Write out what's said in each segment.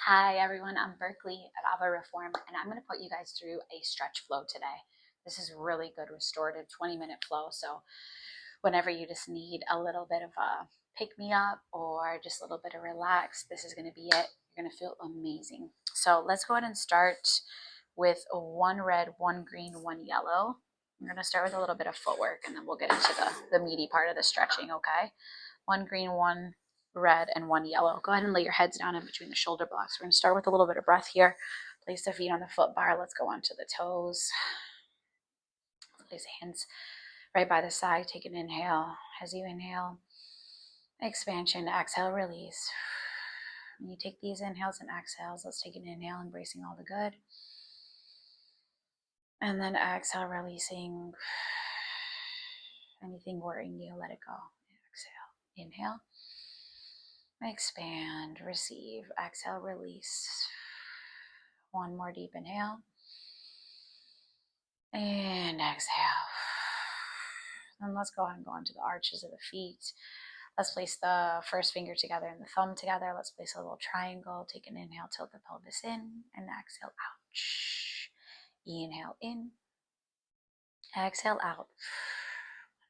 Hi everyone, I'm Berkeley at Ava Reform, and I'm going to put you guys through a stretch flow today. This is really good restorative 20-minute flow. So whenever you just need a little bit of a pick me up or just a little bit of relax, this is going to be it. You're going to feel amazing. So let's go ahead and start with one red, one green, one yellow. I'm going to start with a little bit of footwork and then we'll get into the meaty part of the stretching, okay? One green, one red, and one yellow. Go ahead and lay your heads down in between the shoulder blocks. We're going to start with a little bit of breath here. Place the feet on the foot bar. Let's go onto the toes. Place hands right by the side. Take an inhale. As you inhale, expansion, exhale, release. When you take these inhales and exhales, let's take an inhale, embracing all the good. And then exhale, releasing anything worrying you, let it go. Exhale, inhale. Expand, receive, exhale, release. One more deep inhale. And exhale. And let's go ahead and go into the arches of the feet. Let's place the first finger together and the thumb together. Let's place a little triangle. Take an inhale, tilt the pelvis in, and exhale out. Inhale in. Exhale out.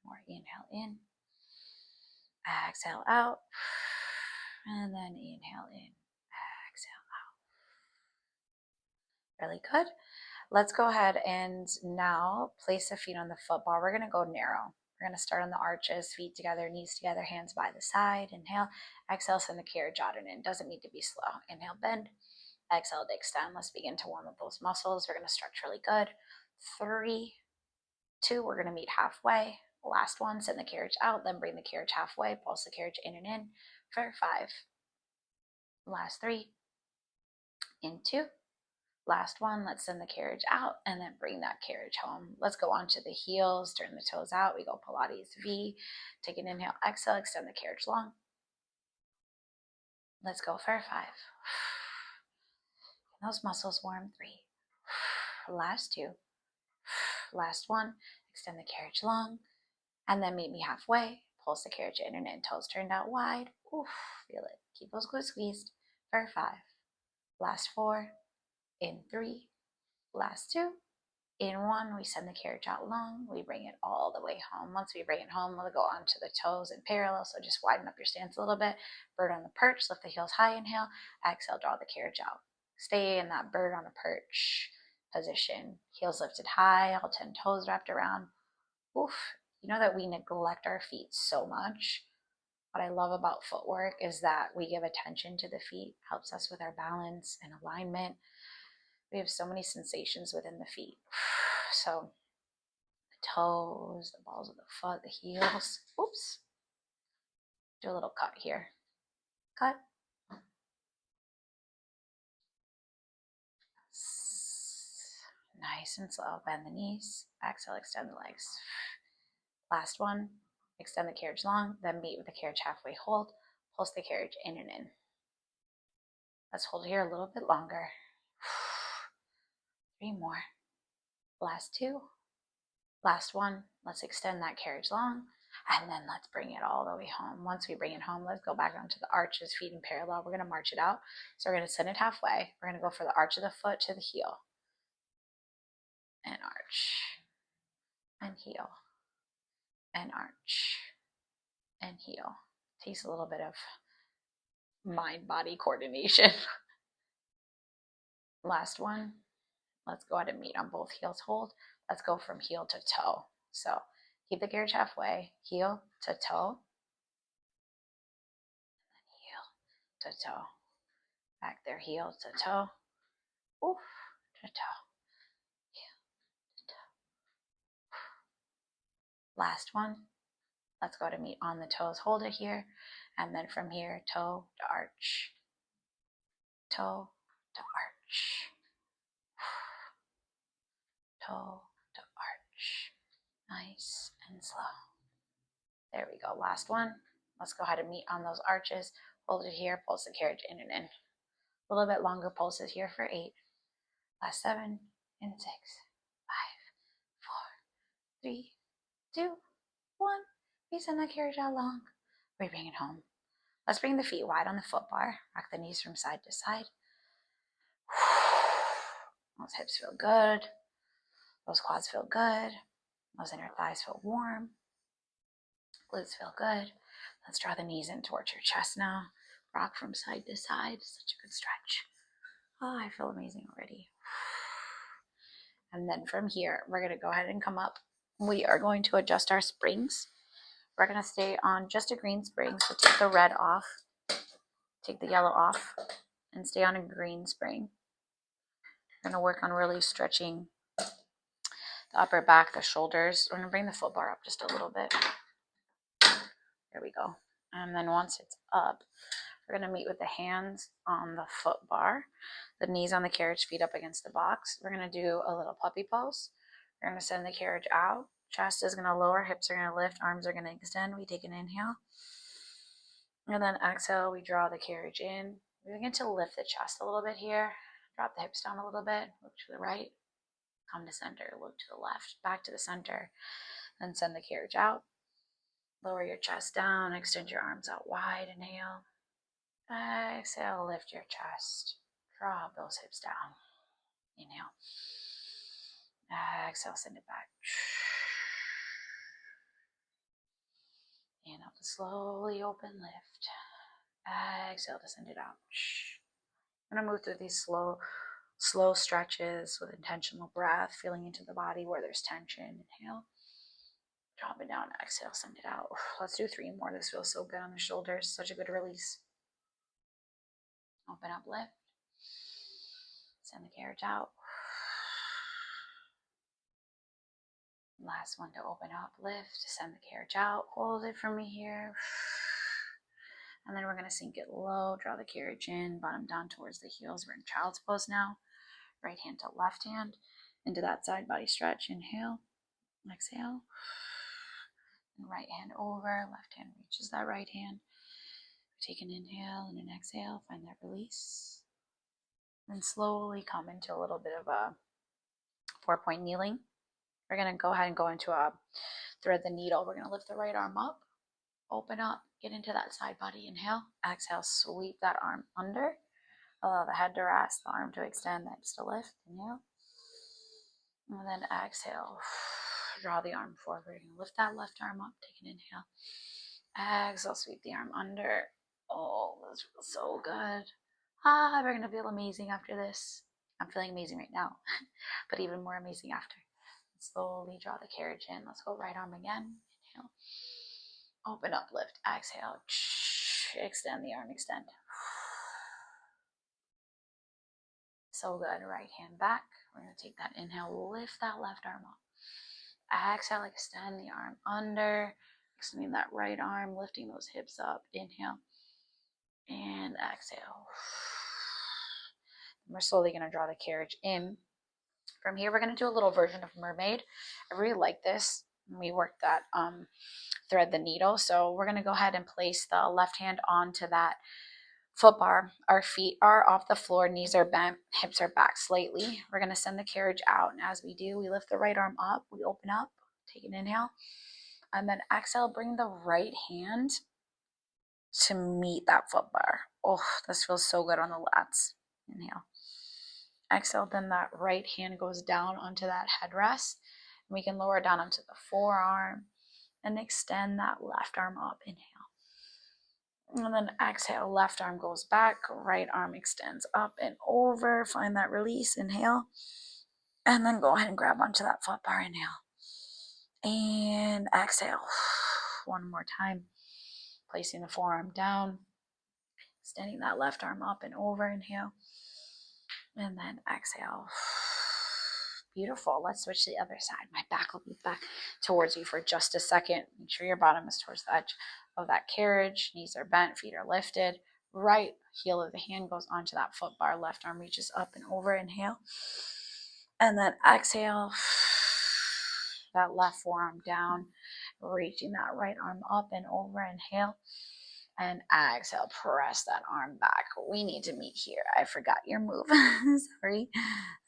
One more inhale in. Exhale out. And then inhale in. Exhale out. Really good. Let's go ahead and now place the feet on the foot bar. We're going to go narrow. We're going to start on the arches, feet together, knees together, hands by the side. Inhale. Exhale, send the carriage out and in. Doesn't need to be slow. Inhale, bend. Exhale to extend. Let's begin to warm up those muscles. We're going to stretch really good. 3, 2, we're going to meet halfway. Last one, send the carriage out, then bring the carriage halfway. Pulse the carriage in and in for 5. Last 3. In 2. Last one, let's send the carriage out and then bring that carriage home. Let's go onto the heels, turn the toes out. We go Pilates V. Take an inhale, exhale, extend the carriage long. Let's go for 5. Those muscles warm. 3. Last 2. Last 1. Extend the carriage long. And then meet me halfway. Pulse the carriage in and in. Toes turned out wide. Oof, feel it. Keep those glutes squeezed. For 5. Last 4. In 3. Last 2. In 1, we send the carriage out long. We bring it all the way home. Once we bring it home, we'll go onto the toes in parallel. So just widen up your stance a little bit. Bird on the perch. Lift the heels high. Inhale. Exhale. Draw the carriage out. Stay in that bird on a perch position. Heels lifted high. All 10 toes wrapped around. Oof. You know that we neglect our feet so much. What I love about footwork is that we give attention to the feet. Helps us with our balance and alignment. We have so many sensations within the feet. So the toes, the balls of the foot, the heels. Oops. Do a little cut here. Cut. Nice and slow. Bend the knees. Exhale, extend the legs. Last one. Extend the carriage long. Then meet with the carriage halfway. Hold. Pulse the carriage in and in. Let's hold here a little bit longer. 3 more. Last 2. Last 1. Let's extend that carriage long. And then let's bring it all the way home. Once we bring it home, let's go back onto the arches, feet in parallel. We're going to march it out. So we're going to send it halfway. We're going to go for the arch of the foot to the heel. And arch. And heel. And arch. And heel. Takes a little bit of mind-body coordination. Last one. Let's go ahead and meet on both heels. Hold. Let's go from heel to toe. So keep the carriage halfway. Heel to toe. And heel to toe. Back there, heel to toe. Oof, to toe. Heel to toe. Last one. Let's go to meet on the toes. Hold it here. And then from here, toe to arch. Toe to arch. Toe to arch. Nice and slow. There we go. Last one. Let's go ahead and meet on those arches. Hold it here. Pulse the carriage in and in. A little bit longer pulses here for 8. Last 7 and 6. 5, 4, 3, 2, 1. We send that carriage out long. We bring it home. Let's bring the feet wide on the foot bar. Rock the knees from side to side. Those hips feel good. Those quads feel good. Those inner thighs feel warm. Glutes feel good. Let's draw the knees in towards your chest now. Rock from side to side. Such a good stretch. Oh, I feel amazing already. And then from here, we're going to go ahead and come up. We are going to adjust our springs. We're going to stay on just a green spring. So take the red off, take the yellow off, and stay on a green spring. We're going to work on really stretching the upper back, the shoulders. We're going to bring the foot bar up just a little bit. There we go. And then once it's up, we're going to meet with the hands on the foot bar, the knees on the carriage, feet up against the box. We're going to do a little puppy pose. We're going to send the carriage out. Chest is going to lower, hips are going to lift, arms are going to extend. We take an inhale. And then exhale, we draw the carriage in. We begin to lift the chest a little bit here. Drop the hips down a little bit. Look to the right. Come to center. Look to the left. Back to the center. Then send the carriage out. Lower your chest down. Extend your arms out wide. Inhale. Exhale, lift your chest. Drop those hips down. Inhale. Exhale, send it back. Inhale to slowly open, lift. Exhale to send it out. I'm going to move through these slow stretches with intentional breath, feeling into the body where there's tension. Inhale. Drop it down. Exhale, send it out. Let's do 3 more. This feels so good on the shoulders. Such a good release. Open up, lift. Send the carriage out. Last one to open up, lift, send the carriage out. Hold it for me here. And then we're going to sink it low, draw the carriage in, bottom down towards the heels. We're in child's pose now. Right hand to left hand into that side body stretch. Inhale, exhale. And right hand over, left hand reaches that right hand. Take an inhale and an exhale, find that release. And slowly come into a little bit of a 4-point kneeling. We're going to go ahead and go into a thread the needle. We're going to lift the right arm up, open up, get into that side body. Inhale, exhale, sweep that arm under. Allow the head to rest, the arm to extend, that just to lift. Inhale. And then exhale, draw the arm forward. We're going to lift that left arm up, take an inhale. Exhale, sweep the arm under. Oh, this feels so good. We're going to feel amazing after this. I'm feeling amazing right now, but even more amazing after. Slowly draw the carriage in. Let's go right arm again. Inhale. Open up, lift. Exhale. Extend the arm, extend. So good. Right hand back. We're going to take that inhale, lift that left arm up. Exhale, extend the arm under. Extending that right arm, lifting those hips up. Inhale. And exhale. And we're slowly going to draw the carriage in. From here, we're going to do a little version of mermaid. I really like this. We worked that thread the needle. So we're going to go ahead and place the left hand onto that foot bar. Our feet are off the floor, knees are bent, hips are back slightly. We're going to send the carriage out. And as we do, we lift the right arm up. We open up, take an inhale. And then exhale, bring the right hand to meet that foot bar. Oh, this feels so good on the lats. Inhale. Exhale, then that right hand goes down onto that headrest. And we can lower down onto the forearm and extend that left arm up. Inhale. And then exhale, left arm goes back, right arm extends up and over. Find that release. Inhale. And then go ahead and grab onto that foot bar. Inhale. And exhale. One more time. Placing the forearm down. Extending that left arm up and over. Inhale. And then exhale. Beautiful. Let's switch to the other side. My back will be back towards you for just a second. Make sure your bottom is towards the edge of that carriage. Knees are bent, feet are lifted. Right heel of the hand goes onto that foot bar. Left arm reaches up and over. Inhale. And then exhale. That left forearm down. Reaching that right arm up and over. Inhale. And exhale, press that arm back. We need to meet here. I forgot your move. Sorry.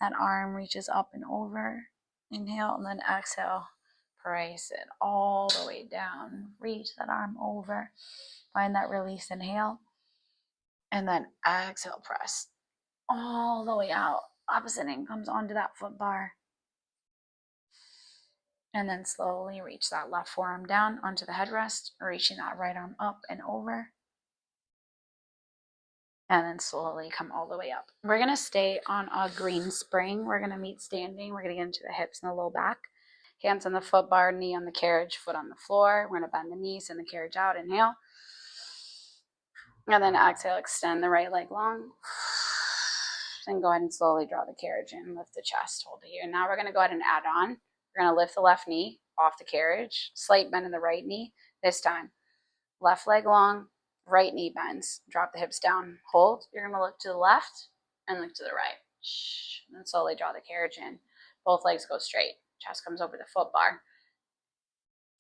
That arm reaches up and over. Inhale, and then exhale. Press it all the way down. Reach that arm over. Find that release. Inhale. And then exhale, press all the way out. Opposite end comes onto that foot bar. And then slowly reach that left forearm down onto the headrest, reaching that right arm up and over. And then slowly come all the way up. We're going to stay on a green spring. We're going to meet standing. We're going to get into the hips and the low back. Hands on the foot bar, knee on the carriage, foot on the floor. We're going to bend the knees, send the carriage out. Inhale. And then exhale, extend the right leg long. Then go ahead and slowly draw the carriage in. Lift the chest, hold it here. Now we're going to go ahead and add on. We're going to lift the left knee off the carriage. Slight bend in the right knee. This time, left leg long, right knee bends. Drop the hips down. Hold. You're going to look to the left and look to the right. And then slowly draw the carriage in. Both legs go straight. Chest comes over the foot bar.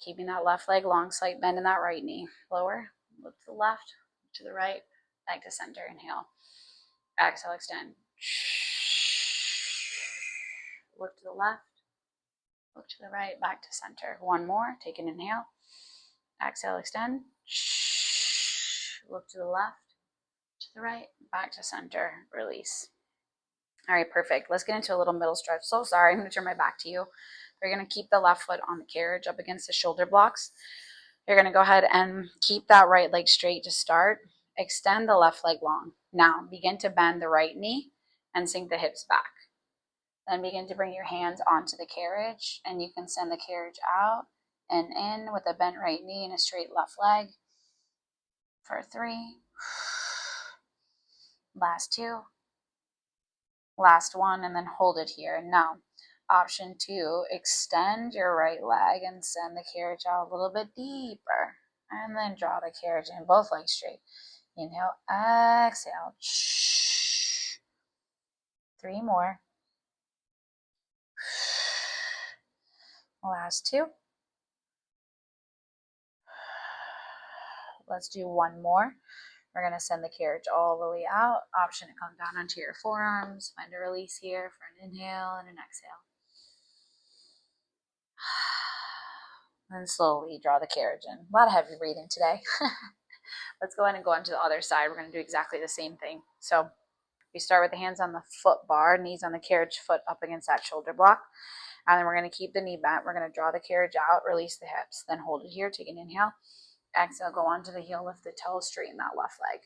Keeping that left leg long, slight bend in that right knee. Lower. Look to the left, to the right, back to center. Inhale. Exhale, extend. Look to the left, look to the right, back to center. One more. Take an inhale. Exhale, extend. Look to the left, to the right, back to center. Release. All right, perfect. Let's get into a little middle stretch. So sorry, I'm going to turn my back to you. We're going to keep the left foot on the carriage up against the shoulder blocks. You're going to go ahead and keep that right leg straight to start. Extend the left leg long. Now begin to bend the right knee and sink the hips back. Then begin to bring your hands onto the carriage, and you can send the carriage out and in with a bent right knee and a straight left leg. For 3. Last 2. Last 1, and then hold it here. Now, option 2, extend your right leg and send the carriage out a little bit deeper. And then draw the carriage in, both legs straight. Inhale, exhale. 3 more. Last 2. Let's do 1 more. We're going to send the carriage all the way out. Option to come down onto your forearms. Find a release here for an inhale and an exhale. And slowly draw the carriage in. A lot of heavy breathing today. Let's go ahead and go on to the other side. We're going to do exactly the same thing. So we start with the hands on the foot bar, knees on the carriage, foot up against that shoulder block. And then we're going to keep the knee bent. We're going to draw the carriage out, release the hips, then hold it here. Take an inhale. Exhale, go onto the heel, lift the toe, straighten that left leg.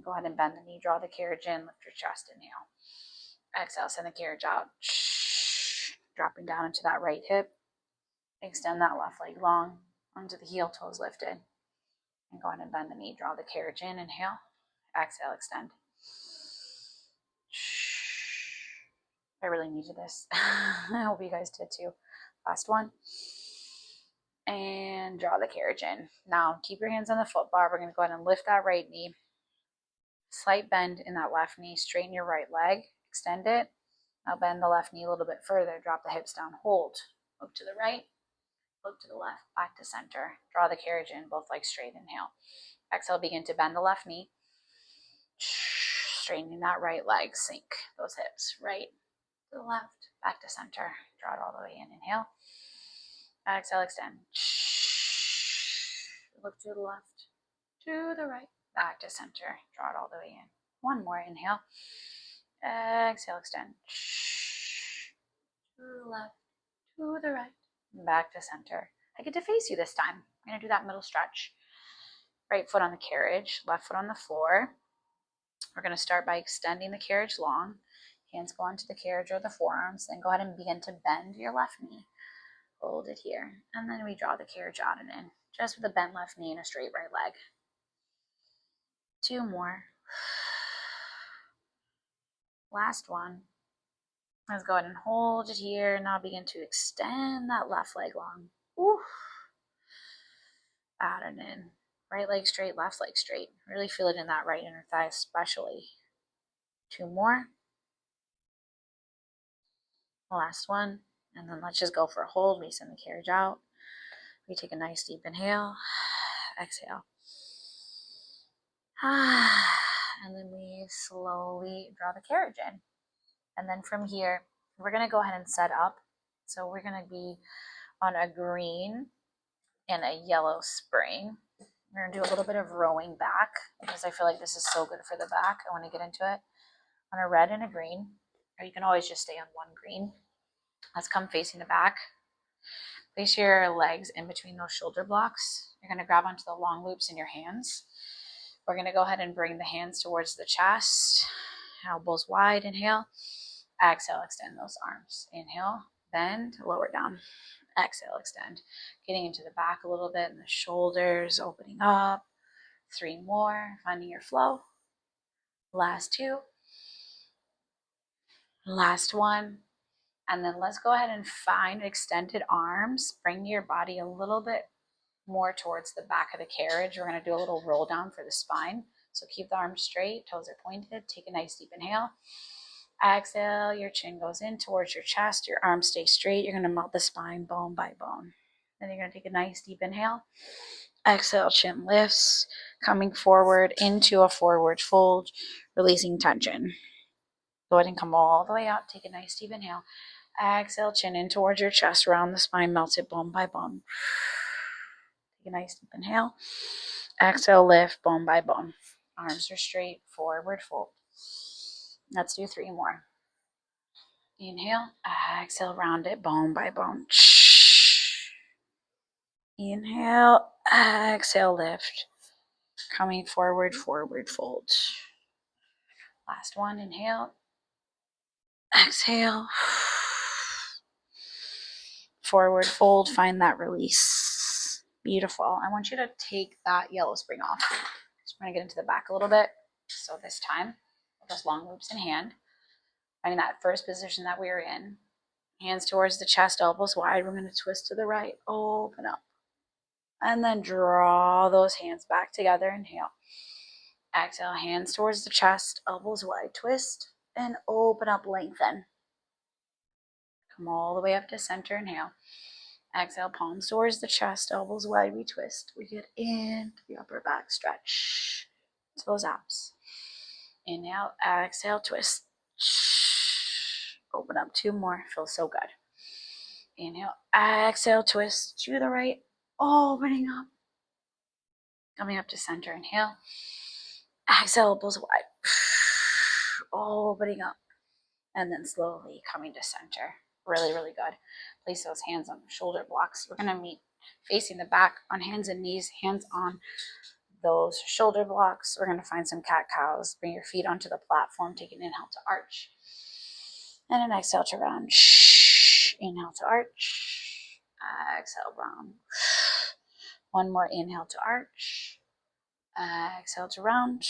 Go ahead and bend the knee, draw the carriage in, lift your chest, inhale. Exhale, send the carriage out. Dropping down into that right hip. Extend that left leg long onto the heel, toes lifted. And go ahead and bend the knee, draw the carriage in, inhale. Exhale, extend. I really needed this. I hope you guys did too. Last one. And draw the carriage in. Now, keep your hands on the foot bar. We're going to go ahead and lift that right knee. Slight bend in that left knee. Straighten your right leg. Extend it. Now bend the left knee a little bit further. Drop the hips down. Hold. Look to the right. Look to the left. Back to center. Draw the carriage in. Both legs straight. Inhale. Exhale. Begin to bend the left knee. Straightening that right leg. Sink those hips. Right to the left. Back to center. Draw it all the way in. Inhale. Exhale. Extend. Look to the left. To the right. Back to center. Draw it all the way in. 1 more. Inhale. Exhale. Extend. To the left. To the right. Back to center. I get to face you this time. I'm going to do that middle stretch. Right foot on the carriage. Left foot on the floor. We're going to start by extending the carriage long. Hands go onto the carriage or the forearms. Then go ahead and begin to bend your left knee. Hold it here. And then we draw the carriage out and in. Just with a bent left knee and a straight right leg. 2 more. Last one. Let's go ahead and hold it here. Now begin to extend that left leg long. Ooh. Out and in. Right leg straight, left leg straight. Really feel it in that right inner thigh especially. 2 more. Last one. And then let's just go for a hold. We send the carriage out. We take a nice deep inhale. Exhale. And then we slowly draw the carriage in. And then from here, we're going to go ahead and set up. So we're going to be on a green and a yellow spring. We're going to do a little bit of rowing back because I feel like this is so good for the back. I want to get into it. on a red and a green, or you can always just stay on one green. Let's come facing the back. Place your legs in between those shoulder blocks. You're going to grab onto the long loops in your hands. We're going to go ahead and bring the hands towards the chest. Elbows wide, inhale. Exhale, extend those arms. Inhale, bend, lower down. Exhale, extend. Getting into the back a little bit and the shoulders opening up. 3 more, finding your flow. Last 2. Last 1. And then let's go ahead and find extended arms. Bring your body a little bit more towards the back of the carriage. We're going to do a little roll down for the spine. So keep the arms straight, toes are pointed. Take a nice deep inhale. Exhale, your chin goes in towards your chest. Your arms stay straight. You're going to melt the spine bone by bone. Then you're going to take a nice deep inhale. Exhale, chin lifts, coming forward into a forward fold, releasing tension. Go ahead and come all the way up. Take a nice deep inhale. Exhale, chin in towards your chest, round the spine, melt it bone by bone. Take a nice deep inhale. Exhale, lift bone by bone. Arms are straight, forward fold. Let's do 3 more. Inhale, exhale, round it bone by bone. Inhale, exhale, lift. Coming forward, forward fold. Last one, inhale. Exhale. Forward fold, find that release. Beautiful. I want you to take that yellow spring off. Just want to get into the back a little bit. So this time, with those long loops in hand, finding that first position that we were in. Hands towards the chest, elbows wide. We're going to twist to the right, open up. And then draw those hands back together. Inhale. Exhale, hands towards the chest, elbows wide, twist, and open up, lengthen. Come all the way up to center, inhale. Exhale, palms towards the chest, elbows wide, we twist. We get into the upper back stretch to those abs. Inhale, exhale, twist. Open up 2 more, feels so good. Inhale, exhale, twist to the right, opening up. Coming up to center, inhale. Exhale, elbows wide. Opening up. And then slowly coming to center. Really, really good. Place those hands on the shoulder blocks. We're going to meet facing the back on hands and knees, hands on those shoulder blocks. We're going to find some cat-cows. Bring your feet onto the platform. Take an inhale to arch. And an exhale to round. Inhale to arch. Exhale, round. 1 more inhale to arch. Exhale to round.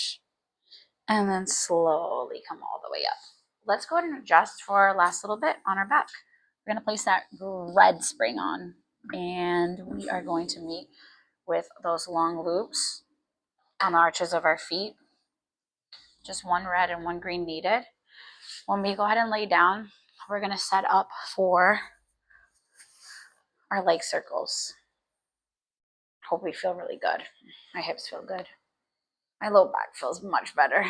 And then slowly come all the way up. Let's go ahead and adjust for our last little bit on our back. We're going to place that red spring on. And we are going to meet with those long loops on the arches of our feet. Just 1 red and 1 green needed. When we go ahead and lay down, we're going to set up for our leg circles. Hope we feel really good. My hips feel good. My low back feels much better.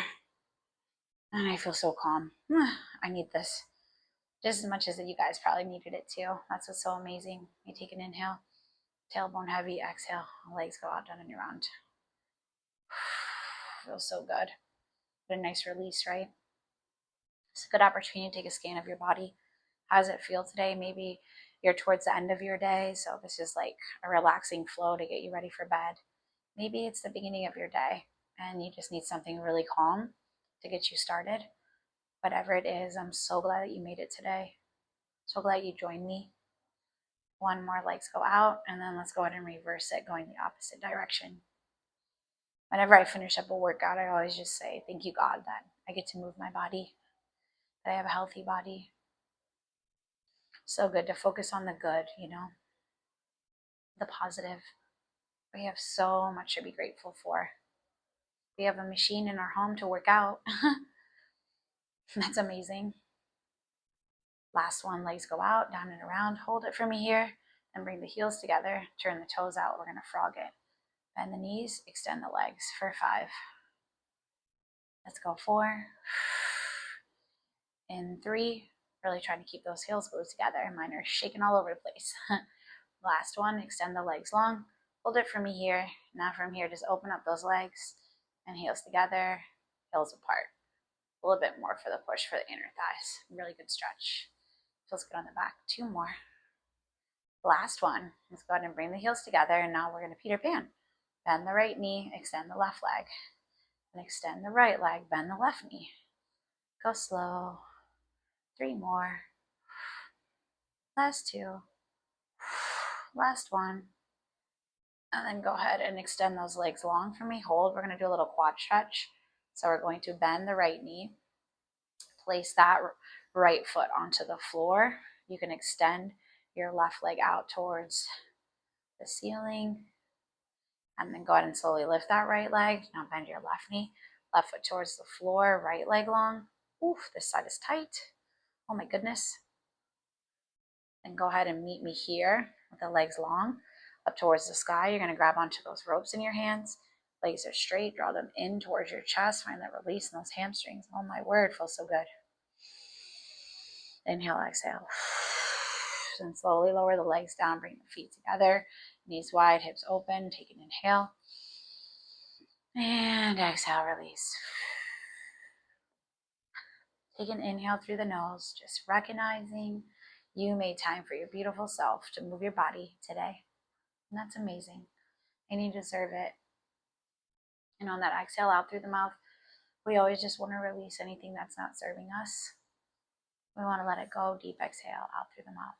And I feel so calm. I need this just as much as you guys probably needed it too. That's what's so amazing. You take an inhale, tailbone heavy, exhale, legs go out, down and around. Feels so good. What a nice release, right? It's a good opportunity to take a scan of your body. How does it feel today? Maybe you're towards the end of your day, so this is like a relaxing flow to get you ready for bed. Maybe it's the beginning of your day and you just need something really calm to get you started. Whatever it is, I'm so glad that you made it today. So glad you joined me. 1 more, legs go out, and then let's go ahead and reverse it, going the opposite direction. Whenever I finish up a workout, I always just say, thank you, God, that I get to move my body, that I have a healthy body. So good to focus on the good, the positive. We have so much to be grateful for. We have a machine in our home to work out. That's amazing. Last one, legs go out, down and around. Hold it for me here, and bring the heels together. Turn the toes out. We're going to frog it. Bend the knees, extend the legs for 5. Let's go 4. In 3, really trying to keep those heels glued together. Mine are shaking all over the place. Last one, extend the legs long. Hold it for me here. Now from here, just open up those legs and heels together, heels apart. A little bit more for the push for the inner thighs. Really good stretch. Feels good on the back. 2 more. Last one. Let's go ahead and bring the heels together, and now we're going to Peter Pan. Bend the right knee, extend the left leg. And extend the right leg, bend the left knee. Go slow. 3 more. Last 2. Last 1. And then go ahead and extend those legs long for me. Hold. We're going to do a little quad stretch. So we're going to bend the right knee. Place that right foot onto the floor. You can extend your left leg out towards the ceiling. And then go ahead and slowly lift that right leg. Now bend your left knee. Left foot towards the floor. Right leg long. Oof, this side is tight. Oh my goodness. Then go ahead and meet me here with the legs long. Up towards the sky. You're going to grab onto those ropes in your hands. Legs are straight. Draw them in towards your chest. Find that release in those hamstrings. Oh my word, feels so good. Inhale, exhale. Then slowly lower the legs down. Bring the feet together. Knees wide, hips open. Take an inhale. And exhale, release. Take an inhale through the nose. Just recognizing you made time for your beautiful self to move your body today. And that's amazing. And you deserve it. And on that exhale out through the mouth, we always just want to release anything that's not serving us. We want to let it go. Deep exhale out through the mouth.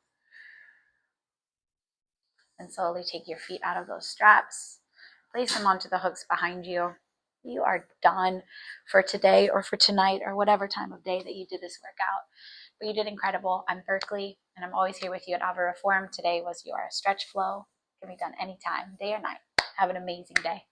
And slowly take your feet out of those straps. Place them onto the hooks behind you. You are done for today or for tonight or whatever time of day that you did this workout. But you did incredible. I'm Berkeley, and I'm always here with you at Ava Reform. Today was your stretch flow. It can be done anytime, day or night. Have an amazing day.